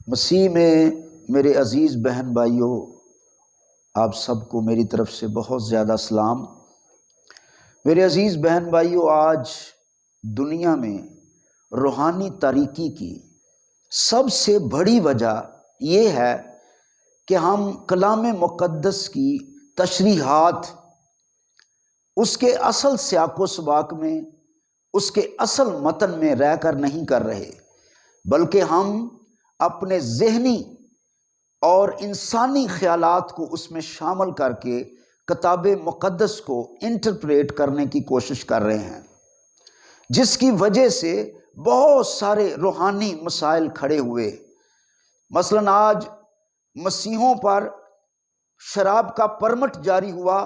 مسیح میں میرے عزیز بہن بھائیوں، آپ سب کو میری طرف سے بہت زیادہ سلام۔ میرے عزیز بہن بھائیوں، آج دنیا میں روحانی تاریکی کی سب سے بڑی وجہ یہ ہے کہ ہم کلام مقدس کی تشریحات اس کے اصل سیاق و سباق میں، اس کے اصل متن میں رہ کر نہیں کر رہے، بلکہ ہم اپنے ذہنی اور انسانی خیالات کو اس میں شامل کر کے کتاب مقدس کو انٹرپریٹ کرنے کی کوشش کر رہے ہیں، جس کی وجہ سے بہت سارے روحانی مسائل کھڑے ہوئے۔ مثلاً آج مسیحوں پر شراب کا پرمٹ جاری ہوا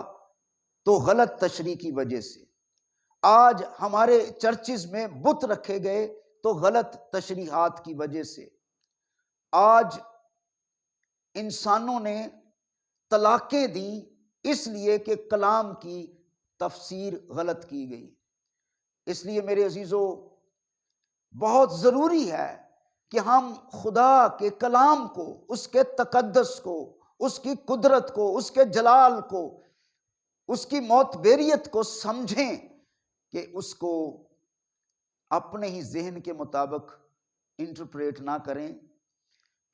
تو غلط تشریح کی وجہ سے، آج ہمارے چرچز میں بت رکھے گئے تو غلط تشریحات کی وجہ سے، آج انسانوں نے طلاقیں دیں اس لیے کہ کلام کی تفسیر غلط کی گئی۔ اس لیے میرے عزیزو، بہت ضروری ہے کہ ہم خدا کے کلام کو، اس کے تقدس کو، اس کی قدرت کو، اس کے جلال کو، اس کی معتبریت کو سمجھیں، کہ اس کو اپنے ہی ذہن کے مطابق انٹرپریٹ نہ کریں،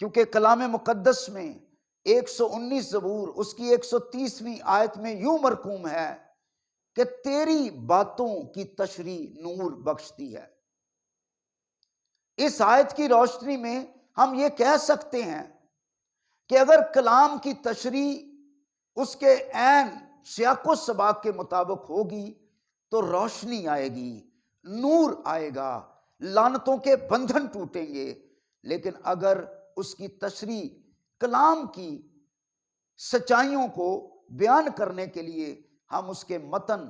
کیونکہ کلام مقدس میں 119 زبور اس کی 130ویں آیت میں یوں مرقوم ہے کہ تیری باتوں کی تشریح نور بخشتی ہے۔ اس آیت کی روشنی میں ہم یہ کہہ سکتے ہیں کہ اگر کلام کی تشریح اس کے عین سیاق و سباق کے مطابق ہوگی تو روشنی آئے گی، نور آئے گا، لعنتوں کے بندھن ٹوٹیں گے۔ لیکن اگر اس کی تشریح کلام کی سچائیوں کو بیان کرنے کے لیے ہم اس کے متن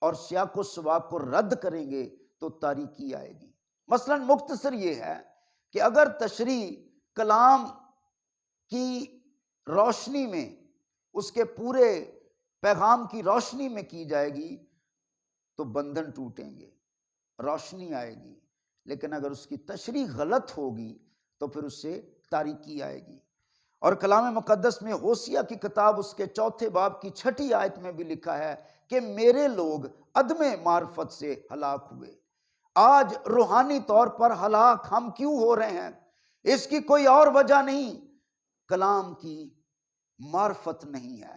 اور سیاق و سباق کو رد کریں گے تو تاریکی آئے گی۔ مثلا مختصر یہ ہے کہ اگر تشریح کلام کی روشنی میں، اس کے پورے پیغام کی روشنی میں کی جائے گی تو بندھن ٹوٹیں گے، روشنی آئے گی۔ لیکن اگر اس کی تشریح غلط ہوگی تو پھر اس سے تاریکی آئے گی۔ اور کلام مقدس میں ہوشیہ کی کتاب اس کے 4 باب کی 6 آیت میں بھی لکھا ہے کہ میرے لوگ عدم معرفت سے ہلاک ہوئے۔ آج روحانی طور پر ہلاک ہم کیوں ہو رہے ہیں؟ اس کی کوئی اور وجہ نہیں، کلام کی معرفت نہیں ہے،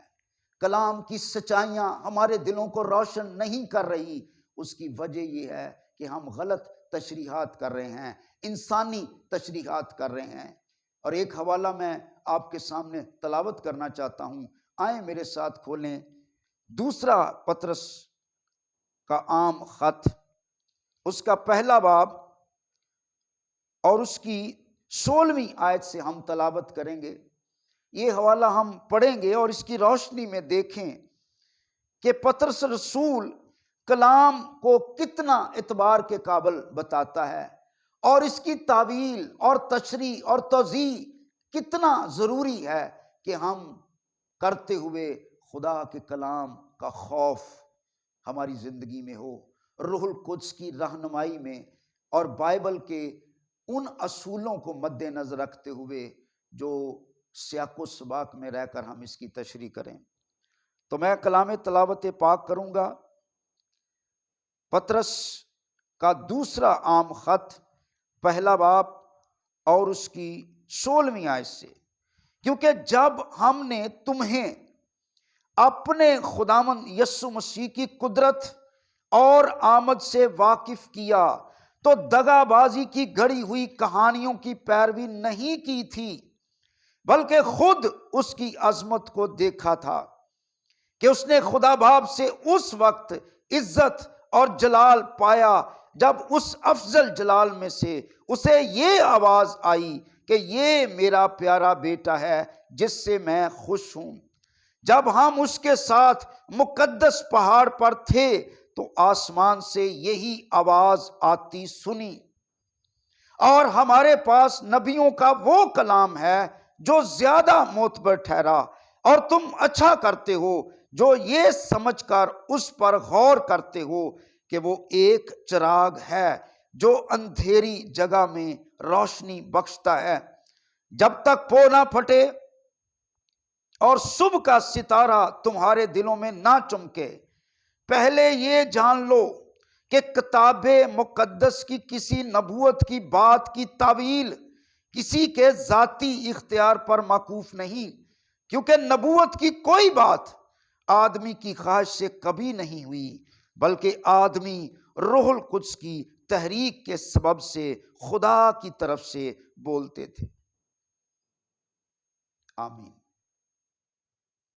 کلام کی سچائیاں ہمارے دلوں کو روشن نہیں کر رہی۔ اس کی وجہ یہ ہے کہ ہم غلط تشریحات کر رہے ہیں، انسانی تشریحات کر رہے ہیں۔ اور ایک حوالہ میں آپ کے سامنے تلاوت کرنا چاہتا ہوں، آئیں میرے ساتھ کھولیں دوسرا پطرس کا عام خط، اس کا 1 باب اور اس کی 16ویں آیت سے ہم تلاوت کریں گے۔ یہ حوالہ ہم پڑھیں گے اور اس کی روشنی میں دیکھیں کہ پطرس رسول کلام کو کتنا اعتبار کے قابل بتاتا ہے، اور اس کی تعویل اور تشریح اور توضیح کتنا ضروری ہے کہ ہم کرتے ہوئے خدا کے کلام کا خوف ہماری زندگی میں ہو، روح القدس کی رہنمائی میں، اور بائبل کے ان اصولوں کو مد نظر رکھتے ہوئے جو سیاق و سباق میں رہ کر ہم اس کی تشریح کریں۔ تو میں کلام تلاوت پاک کروں گا، پطرس کا دوسرا عام خط 1 باب اور اس کی 16ویں آیت سے، کیونکہ جب ہم نے تمہیں اپنے خداوند یسوع مسیح کی قدرت اور آمد سے واقف کیا تو دغا بازی کی گڑھی ہوئی کہانیوں کی پیروی نہیں کی تھی، بلکہ خود اس کی عظمت کو دیکھا تھا کہ اس نے خدا باپ سے اس وقت عزت اور جلال پایا جب اس افضل جلال میں سے اسے یہ آواز آئی کہ یہ میرا پیارا بیٹا ہے جس سے میں خوش ہوں۔ جب ہم اس کے ساتھ مقدس پہاڑ پر تھے تو آسمان سے یہی آواز آتی سنی، اور ہمارے پاس نبیوں کا وہ کلام ہے جو زیادہ معتبر ٹھہرا، اور تم اچھا کرتے ہو جو یہ سمجھ کر اس پر غور کرتے ہو کہ وہ ایک چراغ ہے جو اندھیری جگہ میں روشنی بخشتا ہے۔ جب تک پو نہ پھٹے اور صبح کا ستارہ تمہارے دلوں میں نہ چمکے، پہلے یہ جان لو کہ کتاب مقدس کی کسی نبوت کی بات کی تعویل کسی کے ذاتی اختیار پر موقوف نہیں، کیونکہ نبوت کی کوئی بات آدمی کی خواہش سے کبھی نہیں ہوئی، بلکہ آدمی روح القدس کی تحریک کے سبب سے خدا کی طرف سے بولتے تھے۔ آمین۔